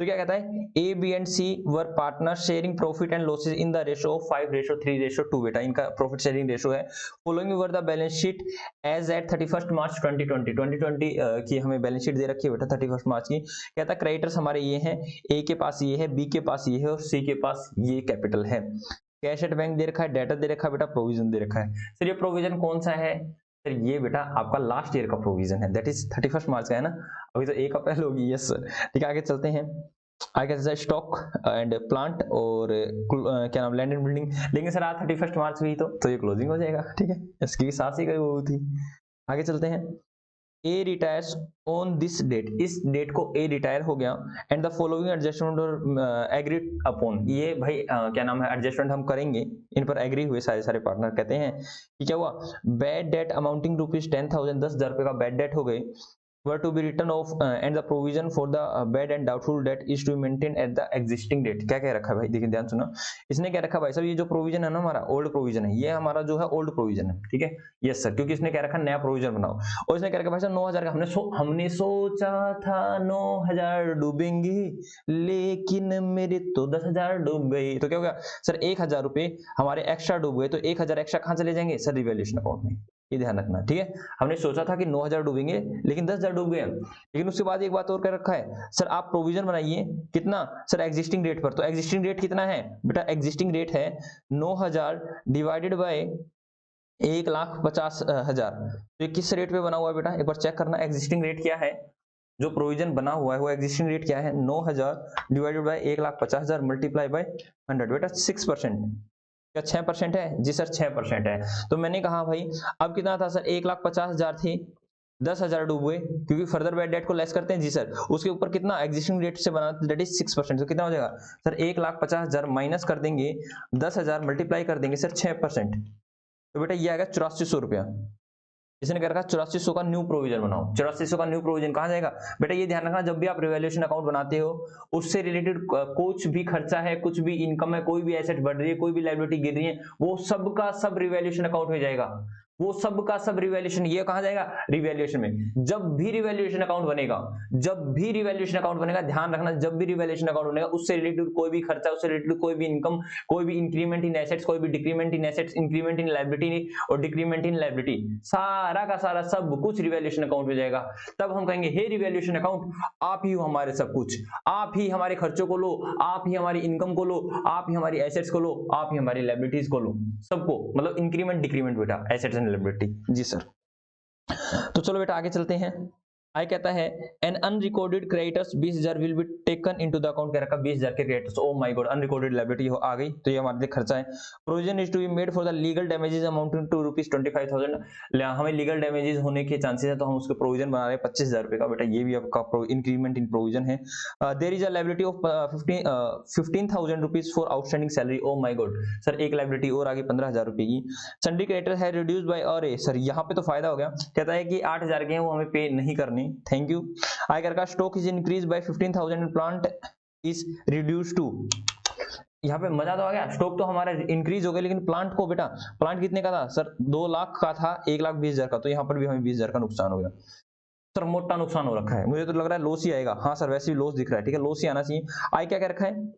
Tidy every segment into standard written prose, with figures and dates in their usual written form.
तो क्या कहता है, A B and C were partner sharing profit and losses in the ratio of 5:3:2 बेटा, इनका प्रॉफिट शेयरिंग रेशो है। Following were the balance sheet as at 31 March 2020 की हमें बैलेंस शीट दे रखी है बेटा 31 मार्च की। कहता है क्रेडिटर्स हमारे ये हैं, ए के पास ये है, बी के पास ये है और सी के पास ये कैपिटल है। कैश एट बैंक दे रखा है, डेटर दे रखा है बेटा, प्रोविजन दे रखा है। सर ये प्रोविजन कौन सा है? सर ये बेटा आपका लास्ट ईयर का प्रोविजन है, दैट इज 31 मार्च का है ना, अभी तो 1 अप्रैल होगी। यस सर, ठीक है आगे चलते हैं। आगे जैसे स्टॉक एंड प्लांट और क्या नाम, लैंड एंड बिल्डिंग। लेकिन सर आज 31 मार्च हुई तो ये क्लोजिंग हो जाएगा, ठीक है, इसकी साथ ही गई वो थी। आगे चलते हैं। ए रिटायर्स ऑन दिस डेट, इस डेट को ए रिटायर हो गया, एंड द फॉलोइंग एडजस्टमेंट और एग्रीड अपॉन, ये भाई क्या नाम है, एडजस्टमेंट हम करेंगे, इन पर एग्री हुए सारे सारे पार्टनर। कहते हैं कि क्या हुआ, बैड डेट अमाउंटिंग ₹10,000, 10,000 रुपए का बैड डेट हो गए, were to be written off and the provision for the bad and doubtful debt is to be maintained at the existing date। क्या कह रखा है भाई, देखिए ध्यान सुनो, इसने क्या रखा भाई साहब, ये जो प्रोविजन है ना हमारा ओल्ड प्रोविजन है, ये हमारा जो है ओल्ड प्रोविजन है, ठीक है। यस सर, क्योंकि इसने क्या रखा, नया प्रोविजन बनाओ, और इसने क्या रखा भाई साहब 9,000 का, हमने सोचा था 9,000 डूबेंगी, लेकिन मेरे तो 10,000 डूब गई। तो क्या हो गया सर, 1,000 रुपए हमारे एक्स्ट्रा डूब गए, तो 1,000 एक्स्ट्रा कहां चले जाएंगे सर, रिवैल्यूएशन अकाउंट में, ये ध्यान रखना, ठीक है। हमने सोचा था कि 9,000 डूबेंगे, लेकिन 10,000 डूब गए। लेकिन उसके बाद एक बात और कर रखा है सर, आप प्रोविजन बनाइए कितना सर, एग्जिस्टिंग रेट पर। तो एग्जिस्टिंग रेट कितना है बेटा, एग्जिस्टिंग रेट है 9,000 डिवाइडेड बाय 1,50,000। तो ये किस रेट पे बना हुआ है बेटा, एक बार चेक करना, एग्जिस्टिंग रेट क्या है, जो प्रोविजन बना हुआ है वो एग्जिस्टिंग रेट क्या है, 9,000 डिवाइडेड बाय 1,50,000 मल्टीप्लाई बाय 100 बेटा 6%। क्या 6% है? जी सर 6% है। तो मैंने कहा भाई अब कितना था सर, 1,50,000 थी, 10,000 डूब गए, क्योंकि फर्दर बैड डेट को लेस करते हैं जी सर, उसके ऊपर कितना एग्जिस्टिंग रेट से बना, दैट इज 6%। तो कितना हो जाएगा सर, 1,50,000 माइनस कर देंगे 10,000 मल्टीप्लाई कर देंगे सर 6%, तो बेटा ये आएगा 8400 रुपया। इसने क्या रखा, 8400 का न्यू प्रोविजन बनाओ। 8400 का न्यू प्रोविजन कहां जाएगा बेटा, ये ध्यान रखना, जब भी आप रिवैल्यूएशन अकाउंट बनाते हो उससे रिलेटेड कुछ भी खर्चा है, कुछ भी इनकम है, कोई भी एसेट बढ़ रही है, कोई भी लायबिलिटी गिर रही है, वो सब का सब रिवैल्यूएशन अकाउंट में जाएगा, वो सब का सब रिवैल्यूएशन, ये कहां जाएगा, रिवैल्यूएशन में। जब भी रिवैल्यूएशन अकाउंट बनेगा, जब भी रिवैल्यूएशन अकाउंट बनेगा, ध्यान रखना, जब भी रिवैल्यूएशन अकाउंट बनेगा उससे रिलेटेड कोई भी खर्चा, उससे रिलेटेड कोई भी इनकम, कोई भी इंक्रीमेंट इन एसेट्स, कोई भी decrement in assets, increment in liability और डिक्रीमेंट इन लायबिलिटी, सारा का सारा सब कुछ रिवैल्यूएशन अकाउंट में जाएगा। तब हम कहेंगे हे रिवैल्यूएशन अकाउंट, आप ही हो हमारे सब कुछ, आप ही हमारे खर्चों को लो, आप ही हमारी इनकम को लो, आप ही हमारी एसेट्स को लो, आप ही हमारी लायबिलिटीज को लो, सबको, मतलब इंक्रीमेंट डिक्रीमेंट बेटा, एसेट्स एंड लायबिलिटी। जी सर, तो चलो बेटा आगे चलते हैं। आई कहता है an unrecorded creditors 20,000 will be taken into the account, कह रखा 20,000 के creditors. Oh my god, unrecorded liability हो आ गई, तो ये हमारे लिए खर्चा है। Provision is to be made for the legal damages amounting to ₹25,000। हमें लीगल डैमेजेस होने के चांसेस है, तो हम उसके प्रोविजन बना रहे हैं 25,000 रुपए का बेटा, ये भी आपका इंक्रीमेंट इन प्रोविजन है। There is a liability of 15,000 rupees for outstanding salary. Oh my god sir, एक लायबिलिटी और आगे 15,000 रुपए की। सन्डी क्रेडिटर है रिड्यूस्ड बाय और ए, सर यहाँ पे तो फायदा हो गया, कहता है कि 8,000 के हैं वो हमें पे नहीं करनी, थैंक यू। आगे का stock is increase by 15,000 and plant is reduce to, यहाँ पे मजा तो आ गया, स्टॉक तो हमारा इंक्रीज हो गया, लेकिन प्लांट को बेटा, प्लांट कितने का था सर, 2 लाख का था 1,20,000 का, तो यहाँ पर भी हमें 20,000 का नुकसान हो गया। सर मोटा नुकसान हो रखा है, मुझे तो लग रहा है लॉस ही आएगा। हाँ सर, वैसे भी लॉस दिख रहा है, ठीक है, लॉस ही आना चाहिए। आई क्या कह रखा है,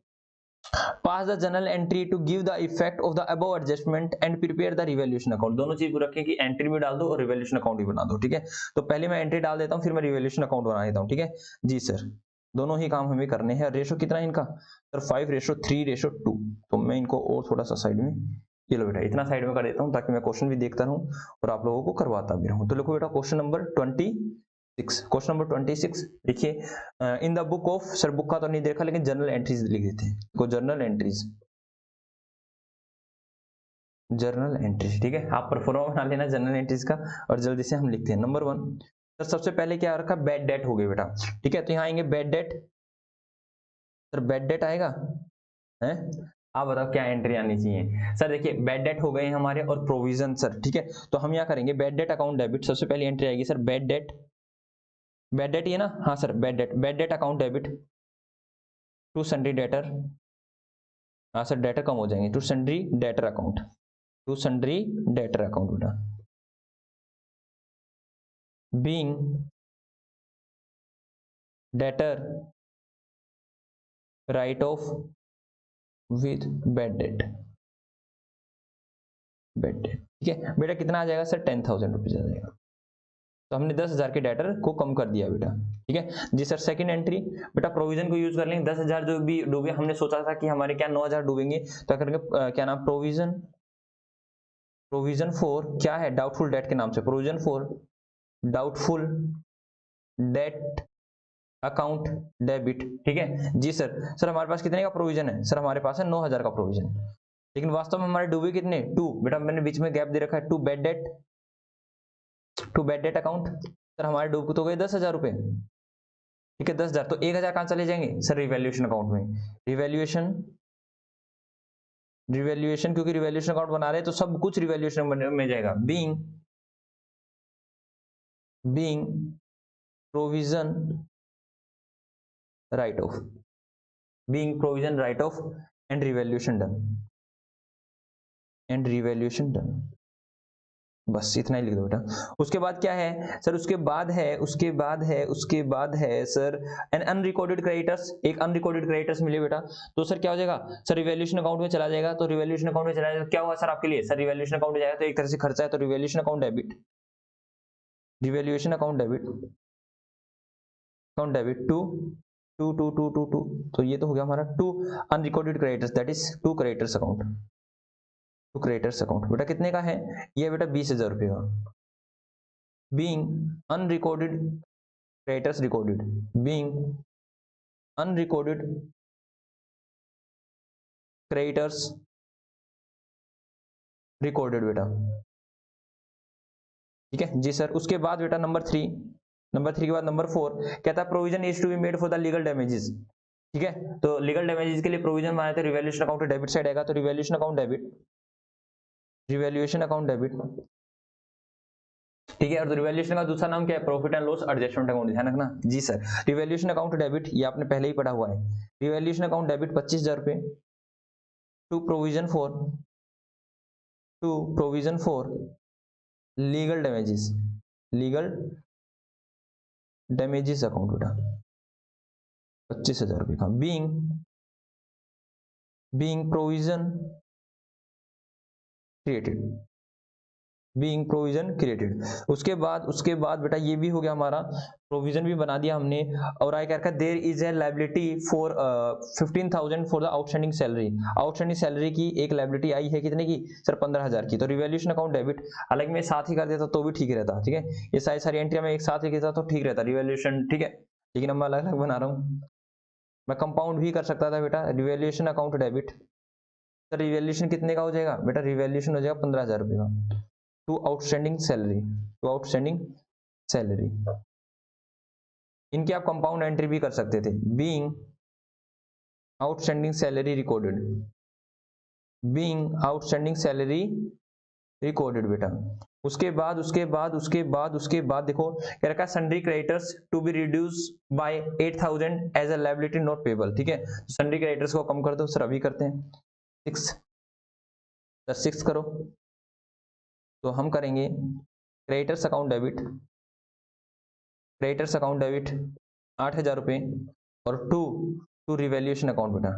pass the general entry to give the effect of the above adjustment and prepare the revaluation account. दोनों चीज रखें कि एंट्री भी डाल दो और रिवैल्यूएशन अकाउंट भी बना दो, ठीक है। तो पहले मैं एंट्री डाल देता हूं, फिर मैं रिवैल्यूएशन अकाउंट बना देता हूं, ठीक है जी सर, दोनों ही काम हमें करने हैं। रेशो कितना है इनका सर, 5:3:2। तो मैं इनको और थोड़ा सा साइड में, ये लो बेटा इतना साइड में कर देता हूं, ताकि मैं क्वेश्चन भी देखता रहूं और आप लोगों को करवाता भी रहूं। तो लिखो बेटा क्वेश्चन नंबर 26, क्वेश्चन नंबर 26 देखिए, in the book of, sir book का तो नहीं देखा, लेकिन जर्नल एंट्रीज लिख देते हैं, को जर्नल एंट्रीज, जर्नल एंट्रीज, ठीक है, आप परफॉर्मा बना लेना जर्नल एंट्रीज का, और जल्दी से हम लिखते हैं। नंबर 1 सर, सबसे पहले क्या रखा, बैड डेट हो गई बेटा, ठीक है, तो यहाँ आएंगे bad debt, sir bad date आएगा है, आप बताओ क्या एंट्री आनी चाहिए सर। देखिए बैड डेट हो गए हमारे और प्रोविजन सर, ठीक है, तो हम यहाँ करेंगे बैड डेट अकाउंट डेबिट, सबसे पहली एंट्री आएगी sir bad debt, bad debt ये ना, हाँ sir bad debt, bad debt account debit to sundry debtor, हाँ सर डेटर कम हो जाएंगे, to sundry debtor account, to sundry debtor account बेटा, being debtor write off with bad debt, bad debt, ठीक है बेटा। कितना आ जाएगा सर? 10,000 रुपीज आ जाएगा। तो हमने 10,000 के डेटर को कम कर दिया बेटा, ठीक है जी सर। सेकंड एंट्री बेटा प्रोविजन को यूज कर लेंगे। 10,000 जो भी डूबे, हमने सोचा था कि हमारे क्या 9,000 डूबेंगे, तो करके क्या नाम, प्रोविजन, प्रोविजन फॉर क्या है, डाउटफुल डेट के नाम से, provision for doubtful debt account debit, ठीक है जी सर। सर हमारे पास कितने का प्रोविजन है? सर हमारे पास है 9,000 का प्रोविजन, लेकिन वास्तव में हमारे डूबे कितने? 2 बेटा, मैंने बीच में गैप दे रखा है, to bad debt, to bad debt account. Sir हमारे डूब तो गए 10,000 रुपए, ठीक है 10,000, तो 1,000 कहां चले जाएंगे सर? रिवैल्यूएशन अकाउंट में। रिवैल्यूएशन, रिवैल्यूएशन, क्योंकि रिवैल्यूएशन अकाउंट बना रहे हैं तो सब कुछ रिवैल्यूएशन में जाएगा। Being, being provision right of, being provision right of and revaluation done, and revaluation done, बस इतना ही लिख दो बेटा। उसके बाद क्या है सर? उसके बाद है सर एन अनरिकॉर्डेड क्रेडिटर्स, एक अनरिकॉर्डेड क्रेडिटर्स मिले बेटा, तो सर क्या हो जाएगा सर? रिवैल्यूएशन अकाउंट में चला जाएगा। तो रिवैल्यूएशन अकाउंट में चला जाएगा, क्या हुआ सर आपके लिए? सर रिवैल्यूएशन अकाउंट में जाएगा तो एक तरह से खर्चा है, तो revaluation account debit, revaluation account debit, account debit to to to to to to, तो ये तो हो गया हमारा to unrecorded creditors, that is to creditors account, to creditors account बेटा कितने का है? ये बेटा 20,000 रुपये का। being unrecorded creditors recorded, being unrecorded creditors recorded बेटा, ठीक है जी सर। उसके बाद बेटा नंबर 3, नंबर 3 के बाद नंबर 4 कहता है provision is to be made for the legal damages, ठीक है। तो लीगल डैमेजेस के लिए प्रोविजन बनाए थे, रिवैल्यूएशन अकाउंट डेबिट साइड आएगा, तो revaluation account debit, revaluation account debit, ठीक है। और रिवैल्यूएशन का दूसरा नाम क्या है? Profit and loss adjustment account, ध्यान रखना जी सर। रिवैल्यूएशन अकाउंट डेबिट, ये आपने पहले ही पढ़ा हुआ है। रिवैल्यूएशन अकाउंट डेबिट 25,000 रुपये to provision for, to provision for legal damages, legal damages account बेटा 25,000 रुपये का। Being, being provision created, being provision created. उसके बाद बेटा ये भी हो गया हमारा, प्रोविजन भी बना दिया हमने। और आई क्या रखा? There is a liability for 15,000 for the outstanding salary, outstanding salary की एक लायबिलिटी आई है, कितने की सर? 15,000 की। तो रिवैल्यूएशन अकाउंट डेबिट, हालांकि मैं साथ ही कर देता तो भी ठीक रहता, ठीक है, ये सारी एंट्री में एक साथ ही देता तो ठीक रहता रिवैल्यूएशन, ठीक है, लेकिन अब मैं अलग अलग बना रहा हूँ। मैं कंपाउंड भी कर सकता था बेटा, revaluation account debit. Sir revaluation कितने का हो जाएगा बेटा? रिवैल्यूएशन हो जाएगा 15,000 रुपये का to outstanding salary, to outstanding salary. इनकी आप कंपाउंड एंट्री भी कर सकते थे। Being outstanding salary recorded, being outstanding salary recorded बेटा। उसके बाद देखो क्या रखा है? Sundry creditors to be reduce by 8,000 as a liability not payable, ठीक है। सन्ड्री क्रेडिटर्स को कम कर दो सर, अभी करते हैं। 6 करो, तो हम करेंगे creditors account debit, creditors account debit 8,000 रुपये और टू रिवैल्यूएशन अकाउंट बेटा,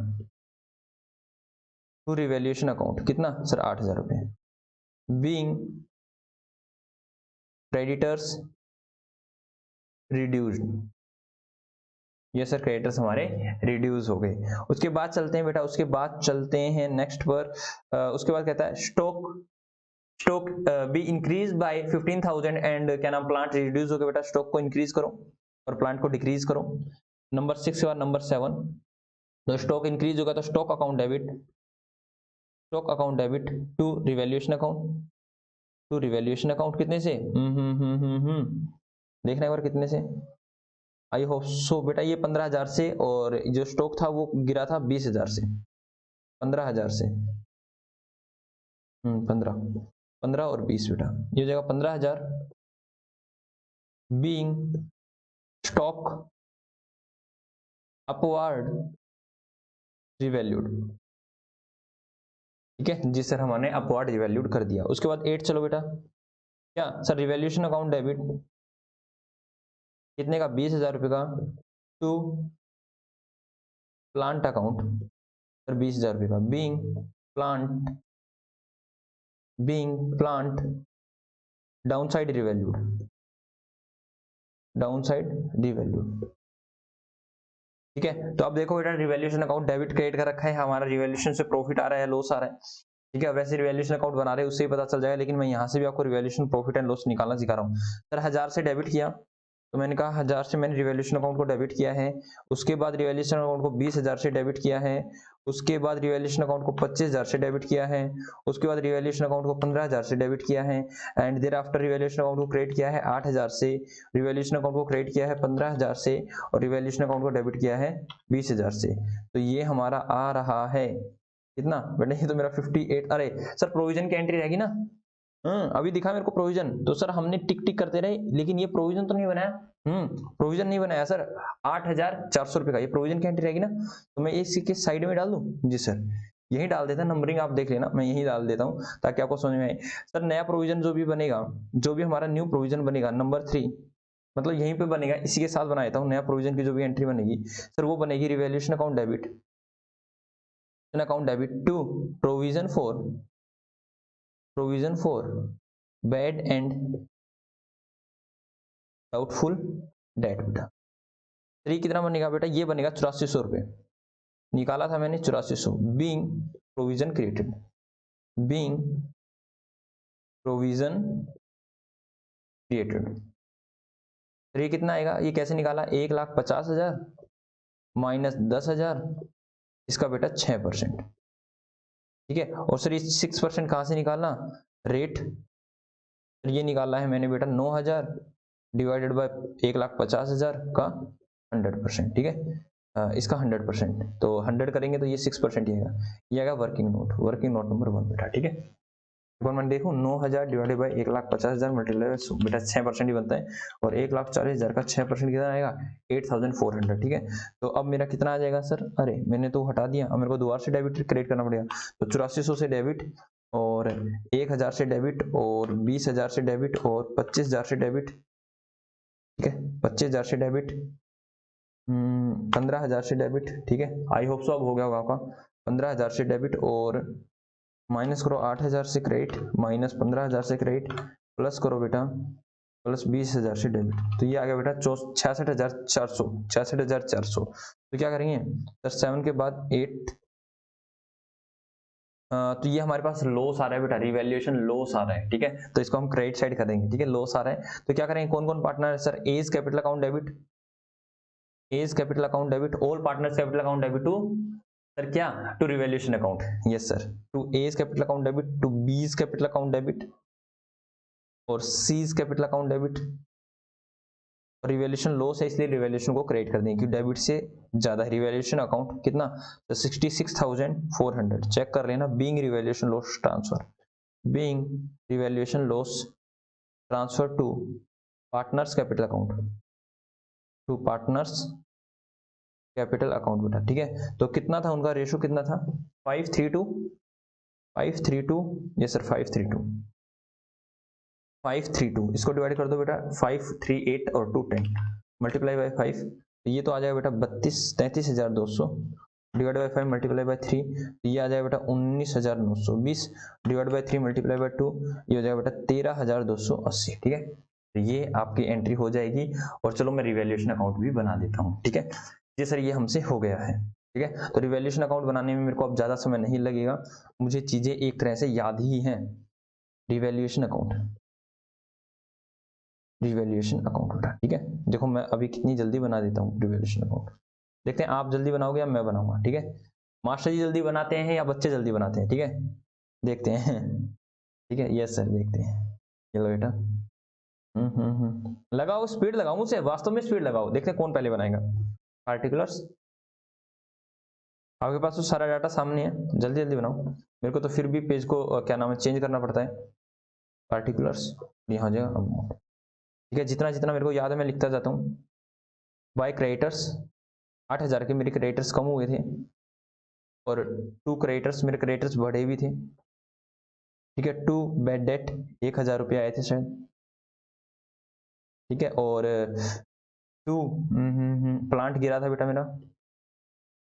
टू रिवैल्यूएशन अकाउंट कितना सर? 8,000 रुपये। बीइंग क्रेडिटर्स रिड्यूस्ड, ये सर क्रेडिटर्स हमारे रिड्यूस हो गए। उसके बाद चलते हैं बेटा, उसके बाद चलते हैं नेक्स्ट पर। उसके बाद कहता है stock, stock be increase by 15,000 and क्या नाम, प्लांट रिड्यूस हो गया बेटा, स्टॉक को इंक्रीज करो और प्लांट को डिक्रीज करो। नंबर 6 और नंबर 7, तो स्टॉक इंक्रीज होगा तो stock account debit, stock account debit to revaluation account, to revaluation account कितने से? देखना एक बार कितने से। आई होप सो बेटा ये 15,000 से, और जो स्टॉक था वो गिरा था 20,000 से, 15,000 से। 15 और 20 बेटा, ये हो जाएगा 15,000। बीइंग स्टॉक अपवार्ड रिवैल्यूड, ठीक है जी सर, हमने अपवार्ड रिवैल्यूड कर दिया। उसके बाद 8 चलो बेटा, क्या सर? रिवैल्यूएशन अकाउंट डेबिट कितने का? 20,000 रुपये का, टू 15,000 रुपये का, 15 और 20 बेटा, ये हो जाएगा 15,000। बीइंग प्लांट अकाउंट सर 20,000 रुपये का, बीइंग प्लांट डाउनसाइड रिवैल्यूड। ठीक है, तो अब देखो बेटा रिवैल्यूएशन अकाउंट डेबिट क्रेडिट का रखा है, हमारा रिवैल्यूएशन से प्रॉफिट आ रहा है लॉस आ रहा है। ठीक है, वैसे रिवैल्यूएशन अकाउंट बना रहे हैं उससे ही पता चल जाएगा, लेकिन मैं यहाँ से भी आपको रिवैल्यूएशन प्रॉफिट एंड लॉस निकालना सिखा रहा हूँ। सर 1000 से डेबिट किया, तो मैंने कहा 1000 से मैंने रिवैल्यूएशन अकाउंट को डेबिट किया है, उसके बाद रिवैल्यूएशन अकाउंट को 20,000 से डेबिट किया है, उसके बाद रिवैल्यूएशन अकाउंट को 25,000 से डेबिट किया है, उसके बाद रिवैल्यूएशन अकाउंट को 15,000 से डेबिट किया है, and thereafter revaluation account को क्रेडिट किया है 8,000 से, रिवैल्यूएशन अकाउंट को क्रेडिट किया है 15,000 से, और रिवैल्यूएशन अकाउंट को डेबिट किया है 20,000 से। तो ये हमारा आ रहा है कितना बेटा, ये तो मेरा 58। अरे सर प्रोविजन की एंट्री रहेगी ना, अभी दिखा मेरे को प्रोविजन, तो सर हमने टिक टिक करते रहे, लेकिन ये प्रोविजन तो नहीं बनाया, प्रोविजन नहीं बनाया सर। 8,400 रुपए का ये प्रोविजन की एंट्री रहेगी ना, तो मैं इसी के साइड में डाल दूं? जी सर यही डाल देता, नंबरिंग आप देख लेना, मैं यही डाल देता हूँ ताकि आपको समझ में आए। सर नया प्रोविजन जो भी बनेगा, जो भी हमारा न्यू प्रोविजन बनेगा नंबर 3, मतलब यहीं पे बनेगा, इसी के साथ बना देता हूँ। नया प्रोविजन की जो भी एंट्री बनेगी सर वो बनेगी revaluation account to provision for bad and doubtful debt बेटा। 3 कितना बनेगा बेटा, ये बनेगा 8400 रुपये, निकाला था मैंने 8400, being provision created, being provision created. 3 कितना आएगा, ये कैसे निकाला, 1,50,000 माइनस 10,000, इसका बेटा 6%। ठीक है, और सर ये 6% कहाँ से निकालना, रेट ये निकाला है मैंने बेटा 9,000 डिवाइडेड बाय 1,50,000 का 100%। ठीक है, इसका 100%, तो 100 करेंगे तो ये 6% ही आएगा, ये आएगा वर्किंग नोट नंबर 1 बेटा। ठीक है, मैं देखूँ 9,000 डिवाइडेड बाई 1,50,000 मल्टीप्लाई बेटा 6% ही बनता है, और 1,40,000 का 6% कितना आएगा, 8,400। ठीक है, तो अब मेरा कितना आ जाएगा सर, अरे मैंने तो हटा दिया, अब मेरे को दोबारा से डेबिट क्रेडिट करना पड़ेगा, तो 8400 से डेबिट, और 1,000 से डेबिट, और 20,000 से डेबिट, और 25,000 से डेबिट। ठीक है, 25,000 से डेबिट, 15,000 से डेबिट। ठीक है, आई होप सो अब हो गया होगा आपका। 15,000 से डेबिट, और माइनस करो 8,000 से क्रेडिट, माइनस 15,000 से क्रेडिट, प्लस करो बेटा प्लस 20,000 से डेबिट, तो ये आ गया बेटा 66,400। तो क्या करेंगे सर 7 के बाद 8, तो ये हमारे पास लॉस आ रहा है बेटा, रिवैल्यूएशन लॉस आ रहा है। ठीक है, तो इसको हम क्रेडिट साइड कर देंगे। ठीक है, लॉस आ रहा है, तो क्या करेंगे, कौन कौन पार्टनर है sir, A's capital account debit, all partners capital account debit to sir क्या, to revaluation account, yes sir, to A's capital account debit, to B's capital account debit, और सीज कैपिटल अकाउंट डेबिट। और revaluation loss है इसलिए revaluation को credit कर देंगे, क्योंकि debit से ज्यादा है। रिवैल्यूएशन अकाउंट कितना, तो 66,400, चेक कर लेना, being revaluation loss transfer to partners capital account बेटा। ठीक है, तो कितना था उनका रेशो, कितना था 532, यस सर 532, इसको डिवाइड कर दो बेटा, 538 और 210 मल्टीप्लाई बाय 5, तो ये तो आ जाएगा बेटा 33,200 डिवाइड बाय 5 मल्टीप्लाई बाय 3, तो ये आ जाएगा बेटा 19,920 डिवाइड बाय 3 मल्टीप्लाई बाय 2, ये हो जाएगा बेटा 13,280। ठीक है, तो ये आपकी एंट्री हो जाएगी। और चलो मैं रिवैल्यूएशन अकाउंट भी बना देता हूँ। ठीक है, ये सर ये हमसे हो गया है। ठीक है, तो रिवैल्यूएशन अकाउंट बनाने में मेरे को अब ज्यादा समय नहीं लगेगा, मुझे चीजें एक तरह से याद ही हैं। रिवैल्यूएशन अकाउंट बेटा। ठीक है, देखो मैं अभी कितनी जल्दी बना देता हूँ रिवैल्यूएशन अकाउंट, देखते हैं आप जल्दी बनाओगे या मैं बनाऊंगा। ठीक है, मास्टर जी जल्दी बनाते हैं या बच्चे जल्दी बनाते हैं, ठीक है देखते हैं। ठीक है, यस सर देखते हैं, चलो बेटा लगाओ स्पीड, लगाओ मुझसे, वास्तव में स्पीड लगाओ, देखते हैं कौन पहले बनाएगा। पार्टिकुलर्स, आपके पास तो सारा डाटा सामने है, जल्दी जल्दी बनाओ, मेरे को तो फिर भी पेज को क्या नाम है चेंज करना पड़ता है। पार्टिकुलर्स यहाँ जाएगा। ठीक है, जितना जितना मेरे को याद है मैं लिखता जाता हूँ। बाय क्रेडिटर्स 8,000 के मेरे क्रेडिटर्स कम हुए थे, और 2 क्रेडिटर्स मेरे क्रेडिटर्स बढ़े भी थे। ठीक है, 2 बैड डेट 1,000 रुपये आए थे शायद। ठीक है, और 2 प्लांट गिरा था बेटा मेरा,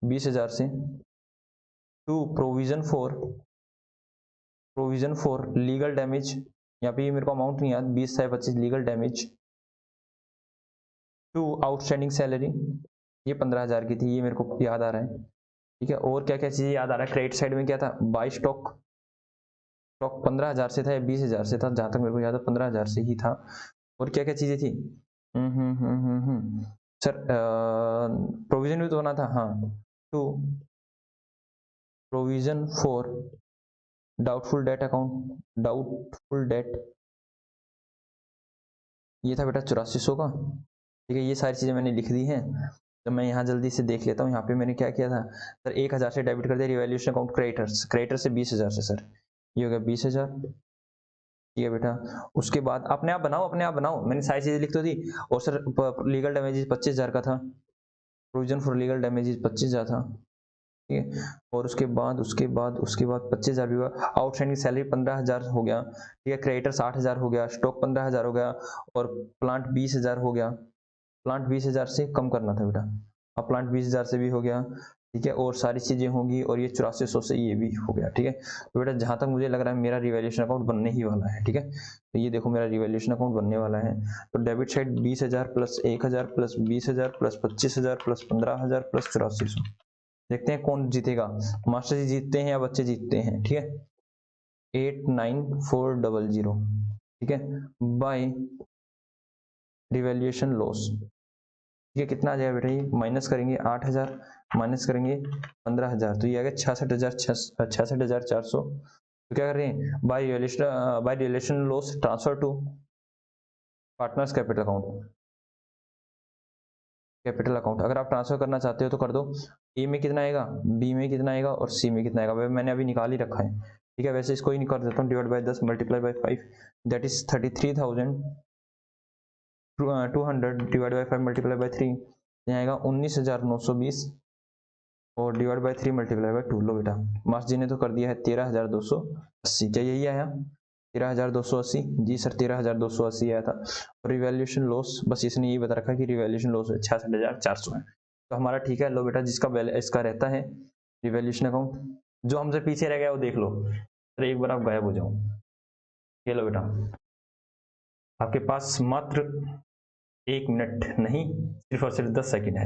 20,000 से to provision for legal damage, यहाँ पे मेरे को अमाउंट नहीं याद, 20 से 25 legal damage to outstanding salary, ये 15,000 की थी, ये मेरे को याद आ रहा है। ठीक है, और क्या क्या चीजें याद आ रहा है। क्रेडिट साइड में क्या था, बाई स्टॉक, स्टॉक 15,000 से था या 20,000 से था, जहां तक मेरे को याद है 15,000 से ही था। और क्या क्या चीजें थी, सर प्रोविजन भी तो बना था, हाँ, to provision for doubtful debt account, doubtful debt, ये था बेटा 8400 का। ठीक है, ये सारी चीजें मैंने लिख दी हैं। तो मैं यहाँ जल्दी से देख लेता हूँ, यहाँ पे मैंने क्या किया था सर, 1,000 से डेबिट कर दिया रिवैल्यूएशन अकाउंट क्रेडिटर्स, क्रेडिटर से 20,000 से सर, ये हो गया 20,000। ठीक है बेटा, उसके बाद अपने आप बनाओ, अपने आप बनाओ, मैंने सारी चीजें लिख तो दी। और सर लीगल डैमेजेस 25,000 का था, प्रोविजन फॉर लीगल डैमेजेस 25,000 था। ठीक है, और उसके बाद 25,000 भी हुआ। आउटस्टैंडिंग सैलरी 15,000 हो गया। ठीक है, क्रेडिटर 60,000 हो गया, स्टॉक 15,000 हो गया, और प्लांट 20,000 हो गया। प्लांट 20,000 से कम करना था बेटा, अब प्लांट 20,000 से भी हो गया। ठीक है, और सारी चीजें होंगी, और ये 8400 से ये भी हो गया। ठीक है, तो बेटा जहां तक मुझे लग रहा है मेरा रिवैल्यूएशन अकाउंट बनने ही वाला है। ठीक है, तो ये देखो मेरा रिवैल्यूएशन अकाउंट बनने वाला है। तो debit side 20,000 plus 1,000 plus 20,000 plus 25,000 plus 15,000 plus 8400। देखते हैं कौन जीतेगा, मास्टर जी जीतते हैं या बच्चे जीतते हैं। ठीक है, 89400। ठीक है, बाय रिवैल्यूएशन लॉस। ठीक है, कितना आ जाएगा बेटा, ये माइनस करेंगे 8,000, माइनस करेंगे 15,000, तो ये आ गया 66,400। तो क्या कर रहे हैं, by relation loss transfer to partners capital account, capital account अगर आप ट्रांसफर करना चाहते हो तो कर दो। ए में कितना आएगा, बी में कितना आएगा, और सी में कितना आएगा, मैंने अभी निकाल ही रखा है। ठीक है, वैसे इसको ही कर देता हूँ, divide by 10 multiply by 5, that is 33,200 divide by 5 multiply by 3, यहाँ आएगा 19,920, और डिवाइड बाय 3 मल्टीप्लाई बाय 2। लो बेटा, मार्क्स जी ने तो कर दिया है 13,280, क्या यही आया 13,280? जी सर 13,280 आया था। और रिवैल्यूएशन लॉस बस इसने यही बता रखा कि रिवैल्यूएशन लॉस 66,400 है। तो हमारा ठीक है। लो बेटा, जिसका इसका रहता है रिवैल्यूएशन अकाउंट, जो हमसे पीछे रह गया वो देख लो, अरे एक बार आप गायब हो जाओ। ये लो बेटा, आपके पास मात्र 1 मिनट नहीं, सिर्फ और सिर्फ 10 सेकेंड है।